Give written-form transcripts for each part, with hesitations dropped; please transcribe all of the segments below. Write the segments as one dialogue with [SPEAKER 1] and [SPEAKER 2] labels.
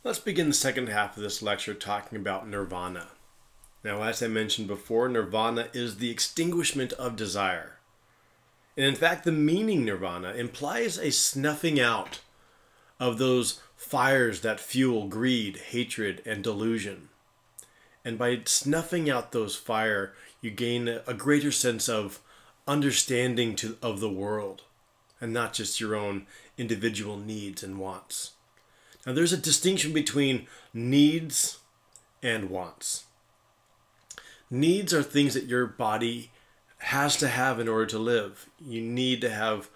[SPEAKER 1] Let's begin the second half of this lecture talking about Nirvana. Now, as I mentioned before, Nirvana is the extinguishment of desire. And in fact, the meaning Nirvana implies a snuffing out of those fires that fuel greed, hatred, and delusion. And by snuffing out those fire, you gain a greater sense of understanding of the world, and not just your own individual needs and wants. Now, there's a distinction between needs and wants. Needs are things that your body has to have in order to live. You need to have,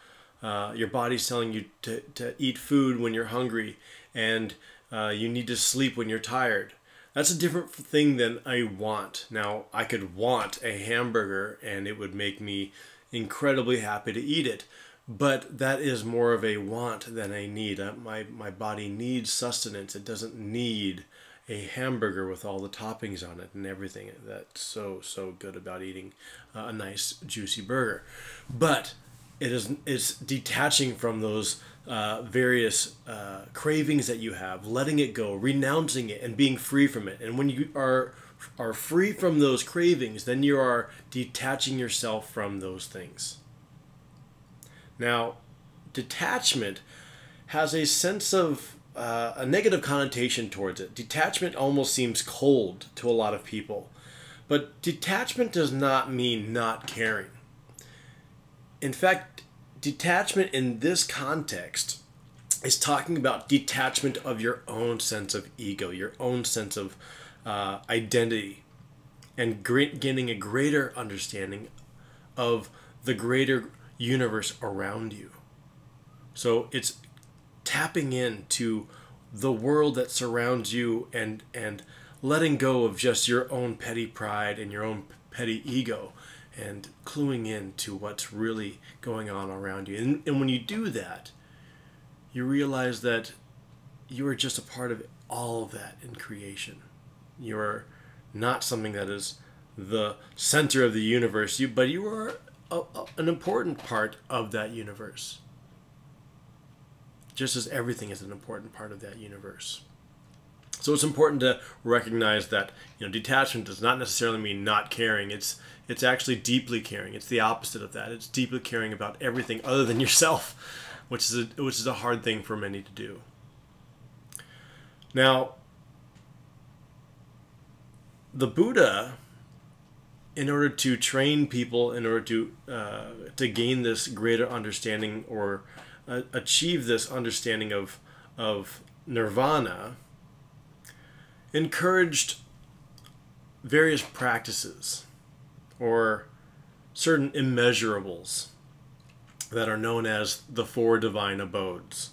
[SPEAKER 1] your body's telling you to eat food when you're hungry, and you need to sleep when you're tired. That's a different thing than a want. Now, I could want a hamburger and it would make me incredibly happy to eat it. But that is more of a want than a need. My body needs sustenance. It doesn't need a hamburger with all the toppings on it and everything that's so good about eating a nice juicy burger. But it's detaching from those various cravings that you have, letting it go, renouncing it, and being free from it. And when you are free from those cravings, then you are detaching yourself from those things. Now, detachment has a sense of a negative connotation towards it. Detachment almost seems cold to a lot of people. But detachment does not mean not caring. In fact, detachment in this context is talking about detachment of your own sense of ego, your own sense of identity, and gaining a greater understanding of the greater universe around you. So it's tapping into the world that surrounds you and letting go of just your own petty pride and your own petty ego and cluing in to what's really going on around you. And when you do that, you realize that you are just a part of all of that in creation. You are not something that is the center of the universe, but you are an important part of that universe. Just as everything is an important part of that universe. So it's important to recognize that, detachment does not necessarily mean not caring. It's actually deeply caring. It's the opposite of that. It's deeply caring about everything other than yourself, which is a hard thing for many to do. Now, the Buddha, in order to train people, in order to gain this greater understanding or achieve this understanding of nirvana, encouraged various practices or certain immeasurables that are known as the four divine abodes.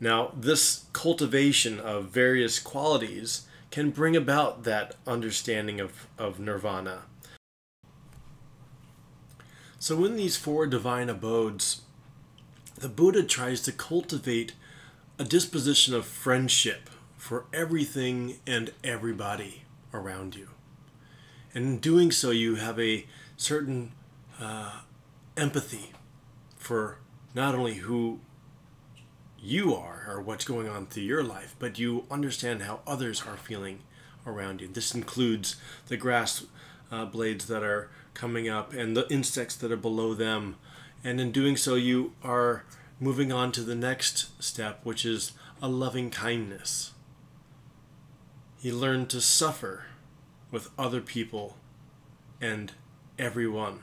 [SPEAKER 1] Now, this cultivation of various qualities can bring about that understanding of nirvana. So in these four divine abodes, the Buddha tries to cultivate a disposition of friendship for everything and everybody around you. And in doing so, you have a certain empathy for not only who you are or what's going on through your life, but you understand how others are feeling around you. This includes the grass blades that are coming up and the insects that are below them. And in doing so, you are moving on to the next step, which is a loving kindness. He learned to suffer with other people and everyone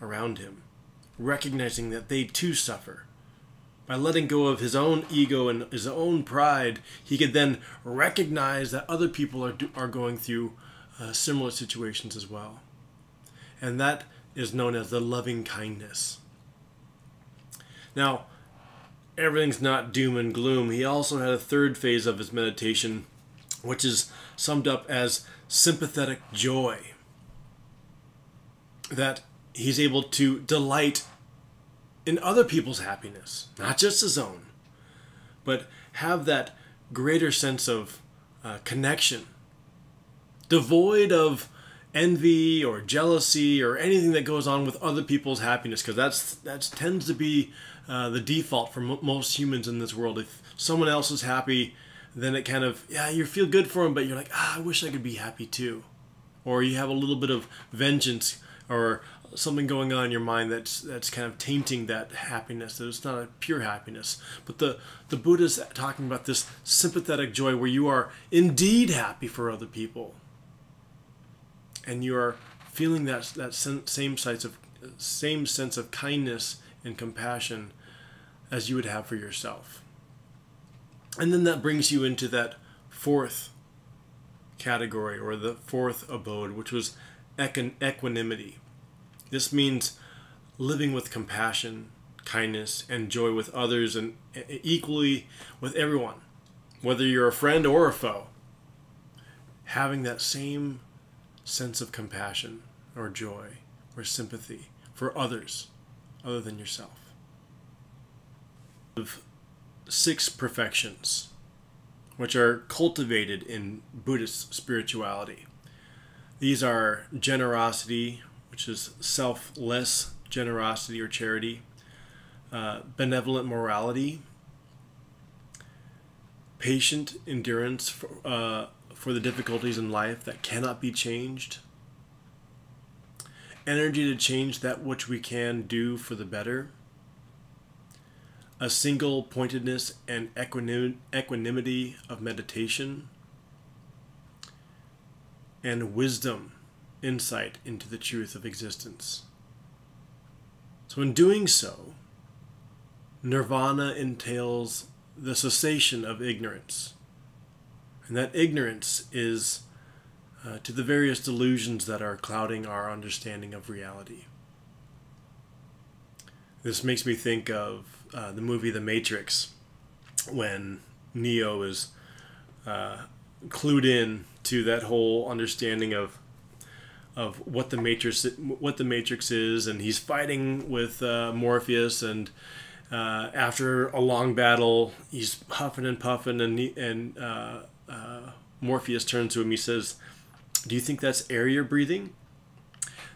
[SPEAKER 1] around him, recognizing that they too suffer. By letting go of his own ego and his own pride, he could then recognize that other people are going through similar situations as well. And that is known as the loving kindness. Now, everything's not doom and gloom. He also had a third phase of his meditation, which is summed up as sympathetic joy. That he's able to delight in other people's happiness, not just his own, but have that greater sense of connection, devoid of envy or jealousy or anything that goes on with other people's happiness, because that tends to be the default for most humans in this world. If someone else is happy, then it kind of, yeah, you feel good for them, but you're like, I wish I could be happy too. Or you have a little bit of vengeance or something going on in your mind that's kind of tainting that happiness, that it's not a pure happiness. But the Buddha's talking about this sympathetic joy where you are indeed happy for other people. And you are feeling that same sense of kindness and compassion as you would have for yourself. And then that brings you into that fourth category, or the fourth abode, which was equanimity. This means living with compassion, kindness, and joy with others, and equally with everyone, whether you're a friend or a foe. Having that same sense of compassion or joy or sympathy for others other than yourself. Of 6 perfections, which are cultivated in Buddhist spirituality. These are generosity, which is selfless generosity or charity, benevolent morality, patient endurance for the difficulties in life that cannot be changed, energy to change that which we can do for the better, a single pointedness and equanimity of meditation, and wisdom, insight into the truth of existence. So in doing so, Nirvana entails the cessation of ignorance. And that ignorance is to the various delusions that are clouding our understanding of reality. This makes me think of the movie The Matrix, when Neo is clued in to that whole understanding of what the Matrix is, and he's fighting with Morpheus, and after a long battle, he's huffing and puffing, and Morpheus turns to him. He says, "Do you think that's air you're breathing?"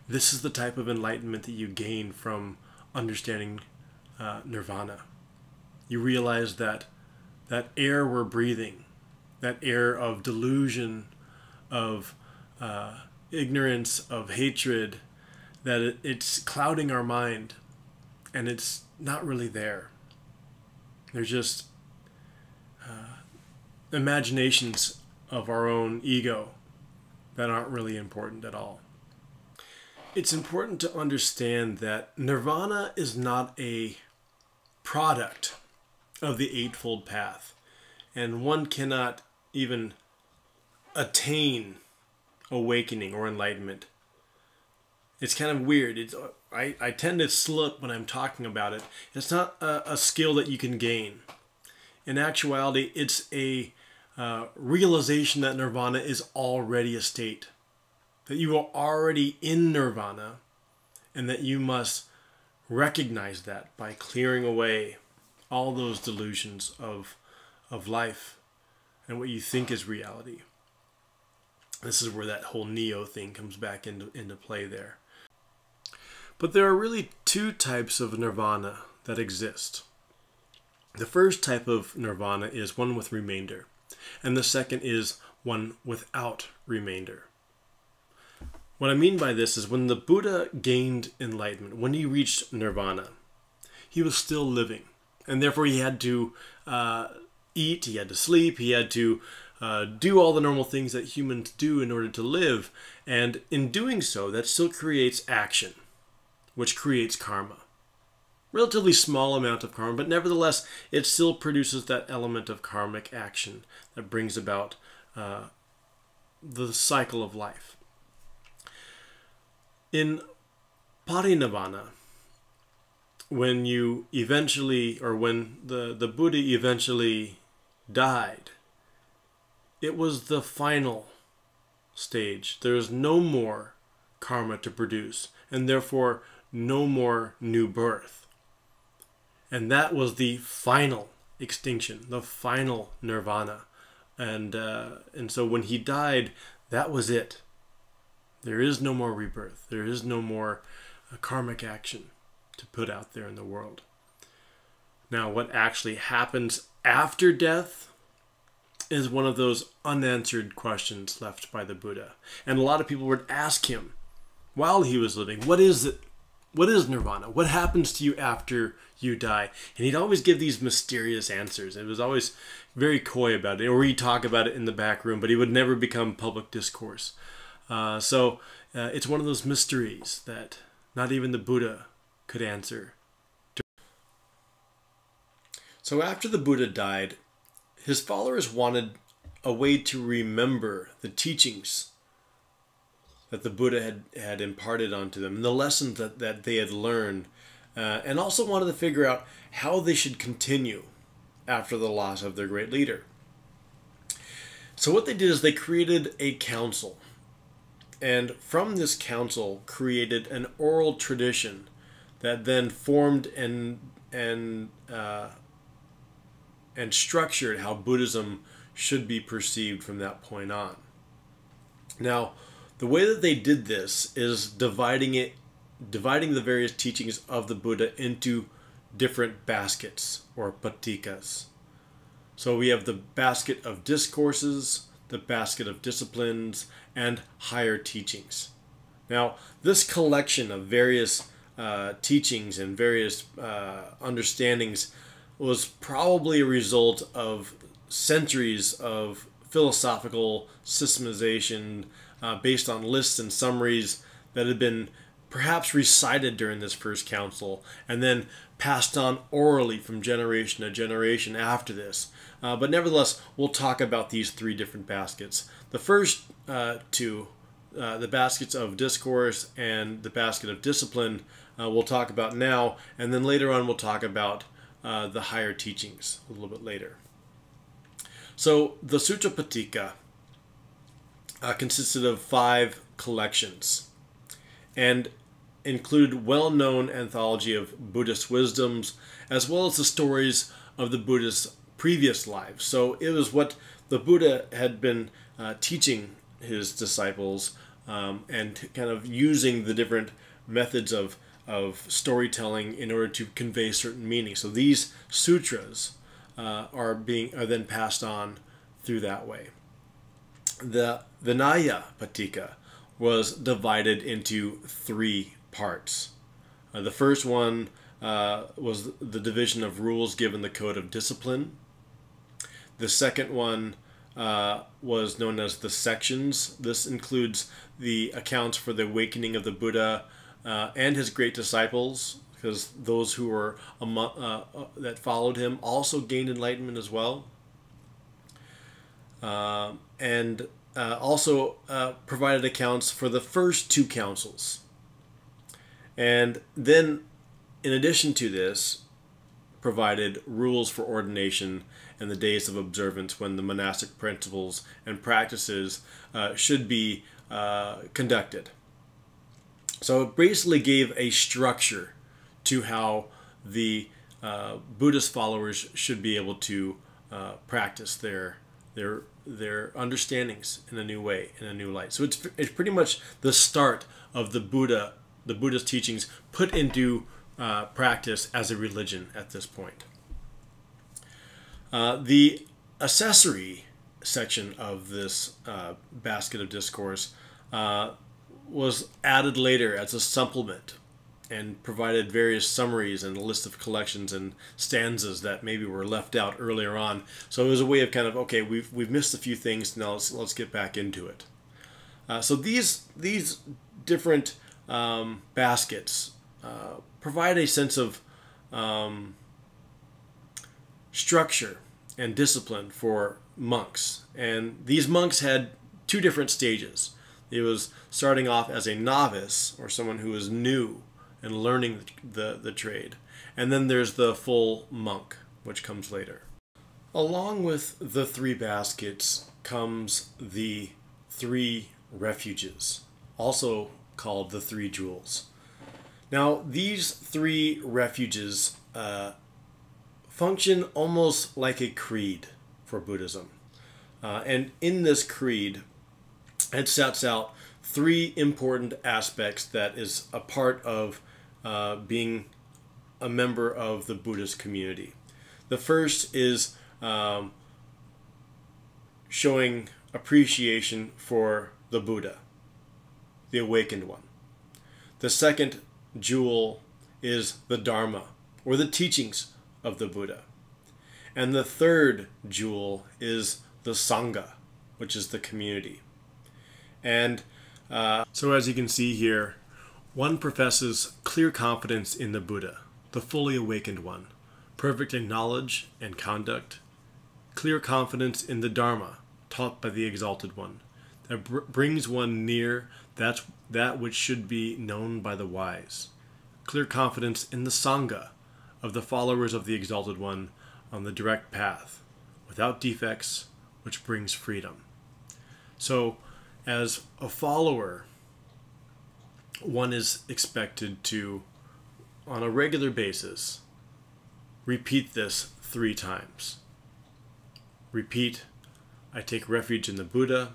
[SPEAKER 1] This is the type of enlightenment that you gain from understanding Nirvana. You realize that that air we're breathing, that air of delusion, of ignorance, of hatred, that it's clouding our mind, and it's not really there. They're just imaginations of our own ego that aren't really important at all. It's important to understand that Nirvana is not a product of the Eightfold Path, and one cannot even attain awakening or enlightenment. It's kind of weird. I tend to slip when I'm talking about it. It's not a skill that you can gain. In actuality, it's a realization that Nirvana is already a state, that you are already in Nirvana, and that you must recognize that by clearing away all those delusions of life and what you think is reality. This is where that whole Neo thing comes back into play there. But there are really 2 types of Nirvana that exist. The first type of Nirvana is one with remainder, and the second is one without remainder. What I mean by this is when the Buddha gained enlightenment, when he reached Nirvana, he was still living, and therefore he had to eat, he had to sleep, he had to do all the normal things that humans do in order to live, and in doing so, that still creates action, which creates karma. Relatively small amount of karma, but nevertheless, it still produces that element of karmic action that brings about the cycle of life. In Parinirvana, when you eventually, or when the Buddha eventually died, it was the final stage. There is no more karma to produce, and therefore no more new birth. And that was the final extinction, the final nirvana. And so when he died, that was it. There is no more rebirth. There is no more karmic action to put out there in the world. Now, what actually happens after death is one of those unanswered questions left by the Buddha. And a lot of people would ask him while he was living, what is it? What is nirvana? What happens to you after you die? And he'd always give these mysterious answers. It was always very coy about it, or he'd talk about it in the back room, but he would never become public discourse. So it's one of those mysteries that not even the Buddha could answer. So after the Buddha died, his followers wanted a way to remember the teachings that the Buddha had imparted onto them, and the lessons that they had learned, and also wanted to figure out how they should continue after the loss of their great leader. So what they did is they created a council, and from this council created an oral tradition that then formed and structured how Buddhism should be perceived from that point on. Now, the way that they did this is dividing the various teachings of the Buddha into different baskets, or patikas. So we have the basket of discourses, the basket of disciplines, and higher teachings. Now, this collection of various teachings and various understandings was probably a result of centuries of philosophical systemization based on lists and summaries that had been perhaps recited during this first council and then passed on orally from generation to generation after this. But nevertheless, we'll talk about these three different baskets. The first two, the baskets of discourse and the basket of discipline, we'll talk about now, and then later on we'll talk about the higher teachings a little bit later. So the Sutra Pitaka consisted of 5 collections and included well-known anthology of Buddhist wisdoms as well as the stories of the Buddha's previous lives. So it was what the Buddha had been teaching his disciples and kind of using the different methods of storytelling in order to convey certain meanings. So these sutras are then passed on through that way. The Vinaya Pitaka was divided into 3 parts. The first one was the division of rules given the code of discipline. The second one was known as the sections. This includes the accounts for the awakening of the Buddha and his great disciples, because those who were that followed him also gained enlightenment as well. And also provided accounts for the first 2 councils. And then, in addition to this, provided rules for ordination and the days of observance when the monastic principles and practices should be conducted. So it basically gave a structure to how the Buddhist followers should be able to practice their understandings in a new way, in a new light. So it's pretty much the start of the Buddha's teachings put into practice as a religion at this point. The accessory section of this basket of discourse was added later as a supplement and provided various summaries and a list of collections and stanzas that maybe were left out earlier on. So it was a way of kind of, okay, we've missed a few things, now let's get back into it. So these different baskets provide a sense of structure and discipline for monks. And these monks had 2 different stages. It was starting off as a novice, or someone who was new and learning the trade. And then there's the full monk, which comes later. Along with the 3 baskets comes the 3 refuges, also called the 3 jewels. Now, these 3 refuges function almost like a creed for Buddhism. And in this creed, it sets out 3 important aspects that is a part of being a member of the Buddhist community. The first is showing appreciation for the Buddha, the awakened one. The second jewel is the Dharma, or the teachings of the Buddha. And the third jewel is the Sangha, which is the community. And so as you can see here, one professes clear confidence in the Buddha, the fully awakened one, perfect in knowledge and conduct, clear confidence in the Dharma, taught by the exalted one, that brings one near that which should be known by the wise, clear confidence in the Sangha, of the followers of the exalted one on the direct path, without defects, which brings freedom. So, as a follower, one is expected to, on a regular basis, repeat this 3 times. Repeat, I take refuge in the Buddha,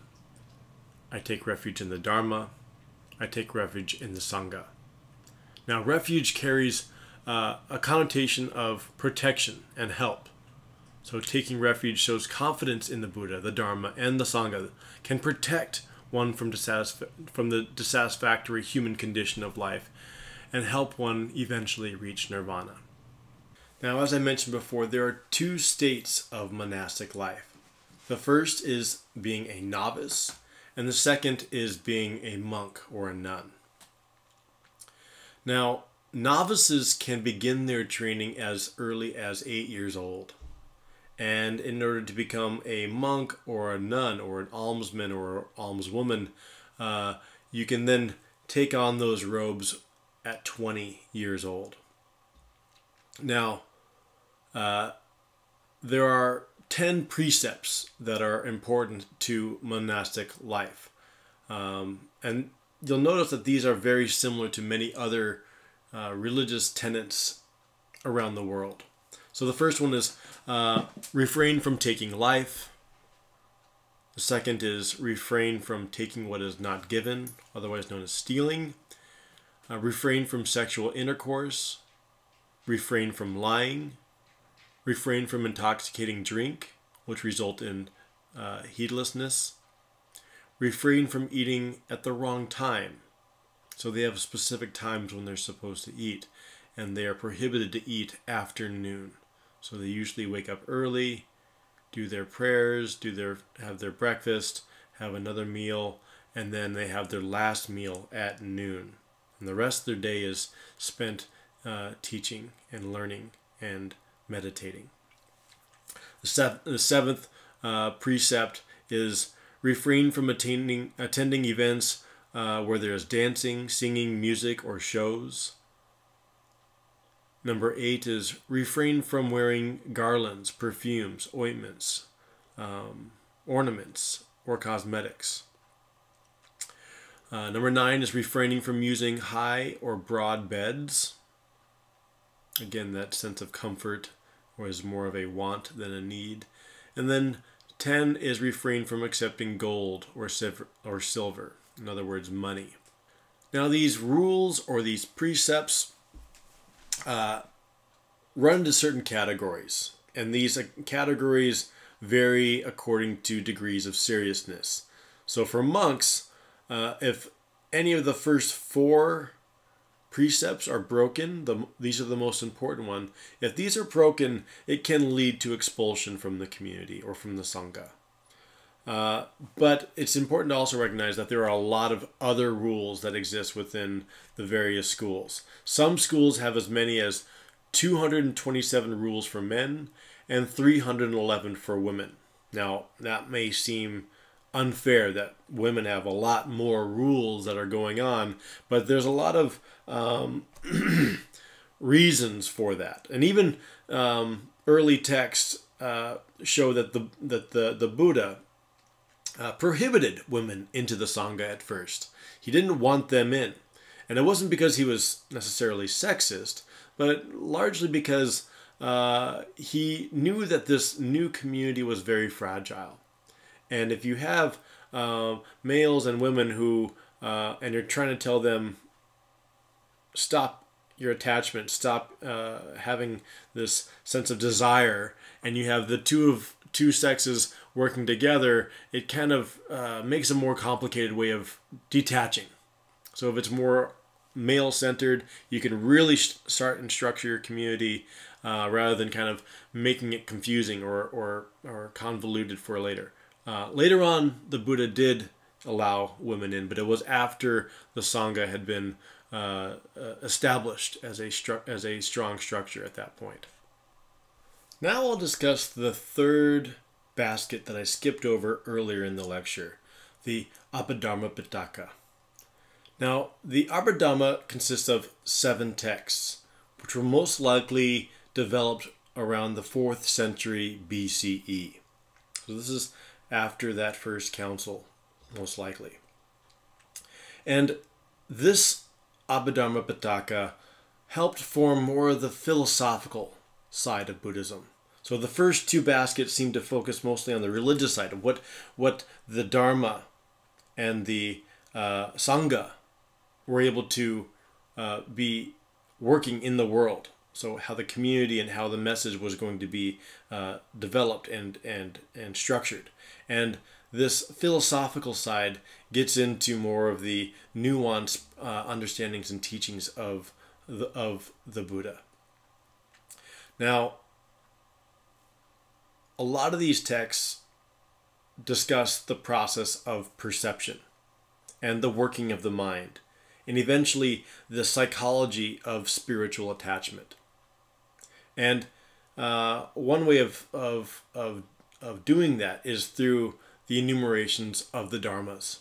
[SPEAKER 1] I take refuge in the Dharma, I take refuge in the Sangha. Now, refuge carries a connotation of protection and help. So taking refuge shows confidence in the Buddha, the Dharma, and the Sangha can protect one from the dissatisfactory human condition of life and help one eventually reach nirvana. Now, as I mentioned before, there are 2 states of monastic life. The first is being a novice, and the second is being a monk or a nun. Now, novices can begin their training as early as 8 years old. And in order to become a monk or a nun or an almsman or almswoman, you can then take on those robes at 20 years old. Now, there are 10 precepts that are important to monastic life. And you'll notice that these are very similar to many other religious tenets around the world. So the first one is refrain from taking life. The second is refrain from taking what is not given, otherwise known as stealing. Refrain from sexual intercourse. Refrain from lying. Refrain from intoxicating drink, which result in heedlessness. Refrain from eating at the wrong time. So they have specific times when they're supposed to eat, and they are prohibited to eat after noon. So they usually wake up early, do their prayers, have their breakfast, have another meal, and then they have their last meal at noon. And the rest of their day is spent teaching and learning and meditating. The seventh precept is refrain from attending events where there is dancing, singing, music, or shows. Number 8 is refrain from wearing garlands, perfumes, ointments, ornaments, or cosmetics. Number 9 is refraining from using high or broad beds. Again, that sense of comfort, or is more of a want than a need. And then 10 is refrain from accepting gold or silver, in other words, money. Now, these rules or these precepts run into certain categories, and these categories vary according to degrees of seriousness. So for monks, if any of the first 4 precepts are broken, these are the most important one. If these are broken, it can lead to expulsion from the community or from the Sangha. But it's important to also recognize that there are a lot of other rules that exist within the various schools. Some schools have as many as 227 rules for men and 311 for women. Now, that may seem unfair that women have a lot more rules that are going on, but there's a lot of reasons for that. And even early texts show that the Buddha prohibited women into the Sangha at first. He didn't want them in. And it wasn't because he was necessarily sexist, but largely because he knew that this new community was very fragile. And if you have males and women who, and you're trying to tell them, stop your attachment, stop having this sense of desire, and you have the two sexes working together, it kind of makes a more complicated way of detaching. So if it's more male-centered, you can really start and structure your community rather than kind of making it confusing or convoluted for later. Later on, the Buddha did allow women in, but it was after the Sangha had been established as a strong structure at that point. Now I'll discuss the third basket that I skipped over earlier in the lecture, the Abhidharma Pitaka. Now, the Abhidharma consists of 7 texts, which were most likely developed around the 4th century BCE. So this is after that first council, most likely. And this Abhidharma Pitaka helped form more of the philosophical side of Buddhism. So the first 2 baskets seem to focus mostly on the religious side of what the Dharma and the Sangha were able to be working in the world. So how the community and how the message was going to be developed and structured. And this philosophical side gets into more of the nuanced understandings and teachings of the Buddha. Now, a lot of these texts discuss the process of perception and the working of the mind, and eventually the psychology of spiritual attachment. And one way of doing that is through the enumerations of the dharmas.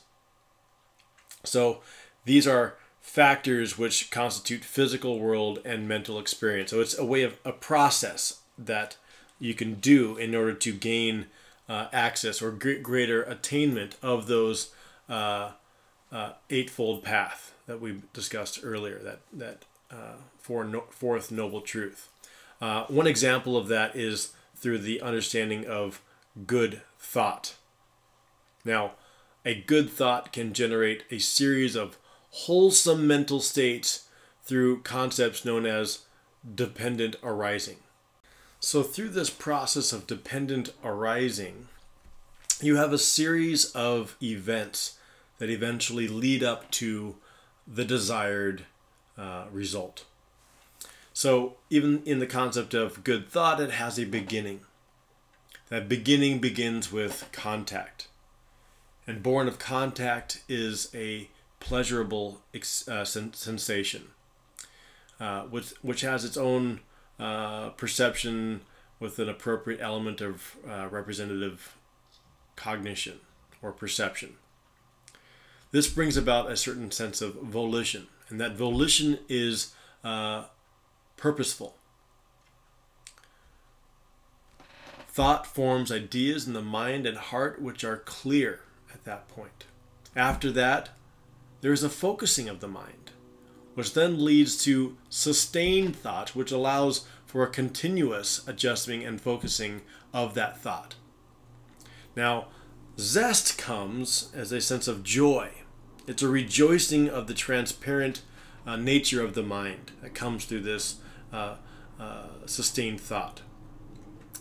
[SPEAKER 1] So these are factors which constitute physical world and mental experience. So it's a way of a process that you can do in order to gain access or greater attainment of those eightfold path that we discussed earlier, that fourth noble truth. One example of that is through the understanding of good thought. Now, a good thought can generate a series of wholesome mental states through concepts known as dependent arising. So through this process of dependent arising, you have a series of events that eventually lead up to the desired result. So even in the concept of good thought, it has a beginning. That beginning begins with contact. And born of contact is a pleasurable sensation, which has its own perception with an appropriate element of representative cognition or perception. This brings about a certain sense of volition, and that volition is purposeful. Thought forms ideas in the mind and heart which are clear at that point. After that, there is a focusing of the mind, which then leads to sustained thought, which allows for a continuous adjusting and focusing of that thought. Now, zest comes as a sense of joy. It's a rejoicing of the transparent nature of the mind that comes through this sustained thought.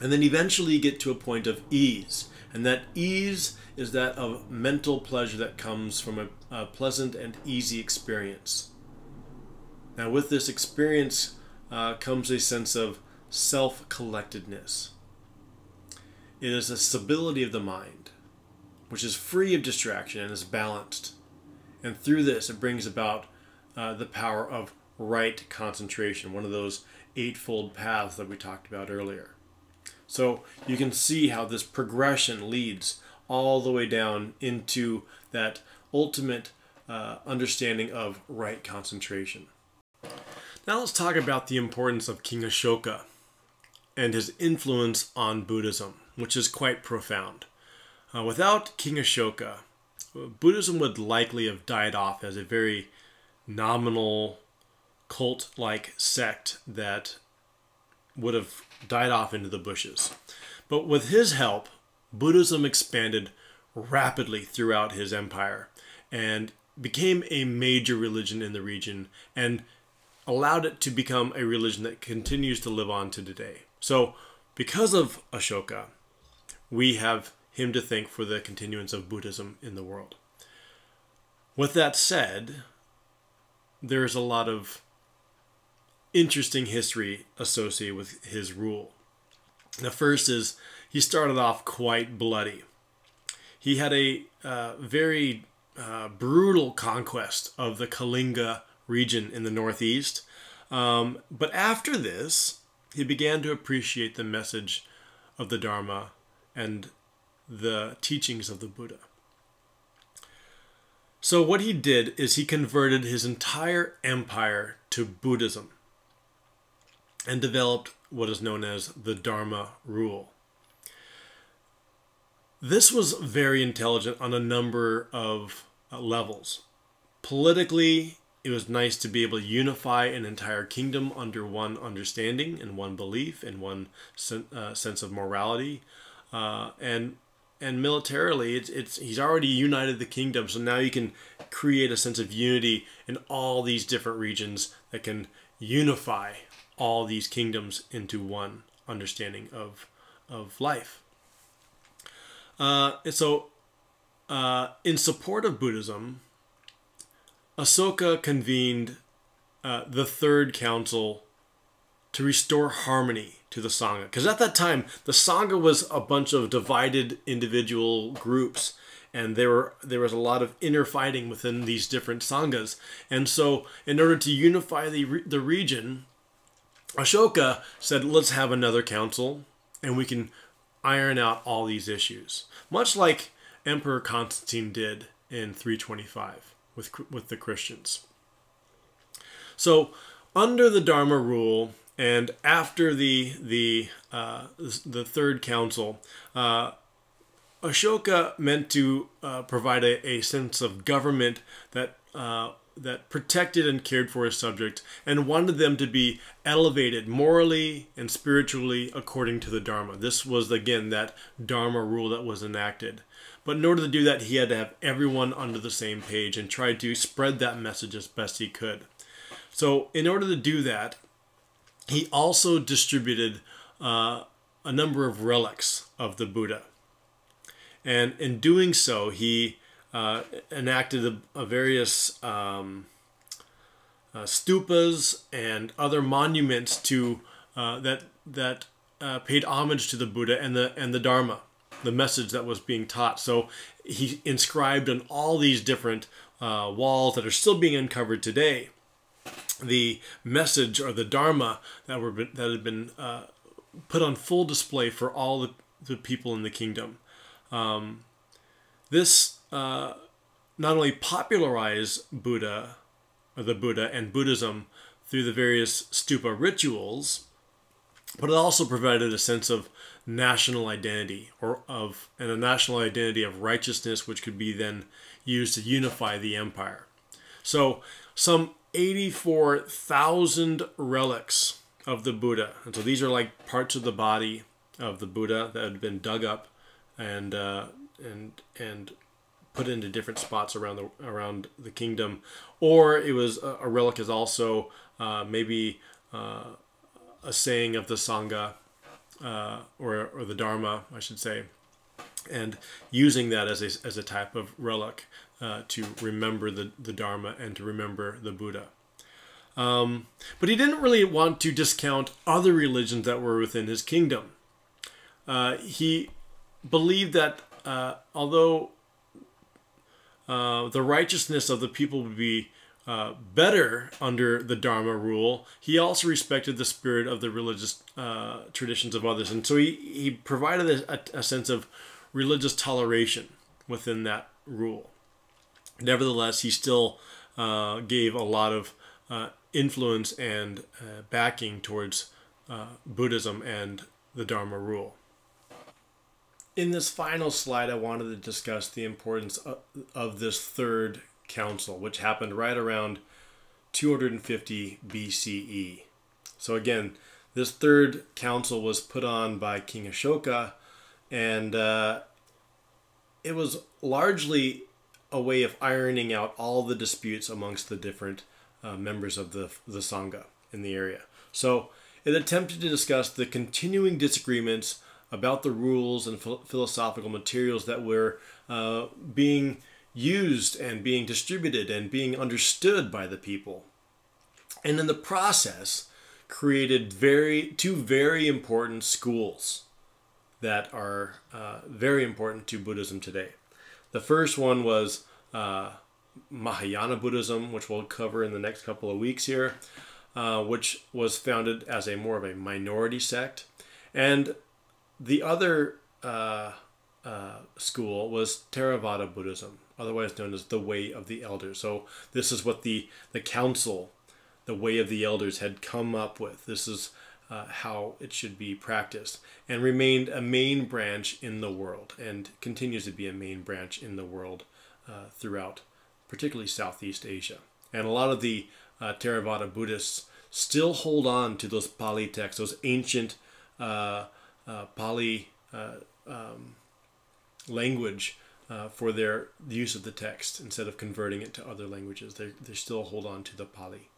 [SPEAKER 1] And then eventually you get to a point of ease. And that ease is that of mental pleasure that comes from a pleasant and easy experience. Now with this experience comes a sense of self-collectedness. It is a stability of the mind, which is free of distraction and is balanced. And through this it brings about the power of right concentration, one of those eightfold paths that we talked about earlier. So you can see how this progression leads all the way down into that ultimate understanding of right concentration. Now let's talk about the importance of King Ashoka and his influence on Buddhism, which is quite profound. Without King Ashoka, Buddhism would likely have died off as a very nominal cult-like sect that would have died off into the bushes. But with his help, Buddhism expanded rapidly throughout his empire and became a major religion in the region and allowed it to become a religion that continues to live on to today. So because of Ashoka, we have him to thank for the continuance of Buddhism in the world. With that said, there's a lot of interesting history associated with his rule. The first is he started off quite bloody. He had a very brutal conquest of the Kalinga region in the northeast. But after this, he began to appreciate the message of the Dharma and the teachings of the Buddha. So what he did is he converted his entire empire to Buddhism and developed what is known as the Dharma rule. This was very intelligent on a number of levels. Politically, it was nice to be able to unify an entire kingdom under one understanding and one belief and one sense of morality. And militarily, he's already united the kingdom, so now you can create a sense of unity in all these different regions that can unify all these kingdoms into one understanding of life. And so, in support of Buddhism, Asoka convened the Third Council to restore harmony to the Sangha. Because at that time, the Sangha was a bunch of divided individual groups, and there was a lot of inner fighting within these different Sanghas. And so, in order to unify the region, Ashoka said, let's have another council, and we can iron out all these issues. Much like Emperor Constantine did in 325 with the Christians. So, under the Dharma rule, and after the Third Council, Ashoka meant to provide a sense of government that protected and cared for his subject, and wanted them to be elevated morally and spiritually according to the Dharma. This was, again, that Dharma rule that was enacted. But in order to do that, he had to have everyone under the same page and tried to spread that message as best he could. So in order to do that, he also distributed a number of relics of the Buddha. And in doing so, he enacted various stupas and other monuments to that paid homage to the Buddha and the Dharma, the message that was being taught. So he inscribed on all these different walls that are still being uncovered today the message or the Dharma that had been put on full display for all the people in the kingdom. This not only popularized the Buddha and Buddhism through the various stupa rituals, but it also provided a sense of national identity and a national identity of righteousness, which could be then used to unify the empire. So some 84,000 relics of the Buddha, and so these are like parts of the body of the Buddha that had been dug up and put into different spots around the kingdom, or it was a relic is also maybe a saying of the Sangha or the Dharma, I should say, and using that as a type of relic to remember the Dharma and to remember the Buddha. But he didn't really want to discount other religions that were within his kingdom. He believed that although the righteousness of the people would be better under the Dharma rule, he also respected the spirit of the religious traditions of others. And so he provided a sense of religious toleration within that rule. Nevertheless, he still gave a lot of influence and backing towards Buddhism and the Dharma rule. In this final slide, I wanted to discuss the importance of this Third Council, which happened right around 250 BCE. So again, this Third Council was put on by King Ashoka, and it was largely a way of ironing out all the disputes amongst the different members of the Sangha in the area. So it attempted to discuss the continuing disagreements about the rules and philosophical materials that were being used and being distributed and being understood by the people. And in the process, created two very important schools that are very important to Buddhism today. The first one was Mahayana Buddhism, which we'll cover in the next couple of weeks here, which was founded as more of a minority sect. And the other school was Theravada Buddhism, otherwise known as the Way of the Elders. So this is what the council, the Way of the Elders, had come up with. This is how it should be practiced, and remained a main branch in the world, and continues to be a main branch in the world throughout, particularly Southeast Asia. And a lot of the Theravada Buddhists still hold on to those Pali texts, those ancient Pali language for their use of the text instead of converting it to other languages. They still hold on to the Pali.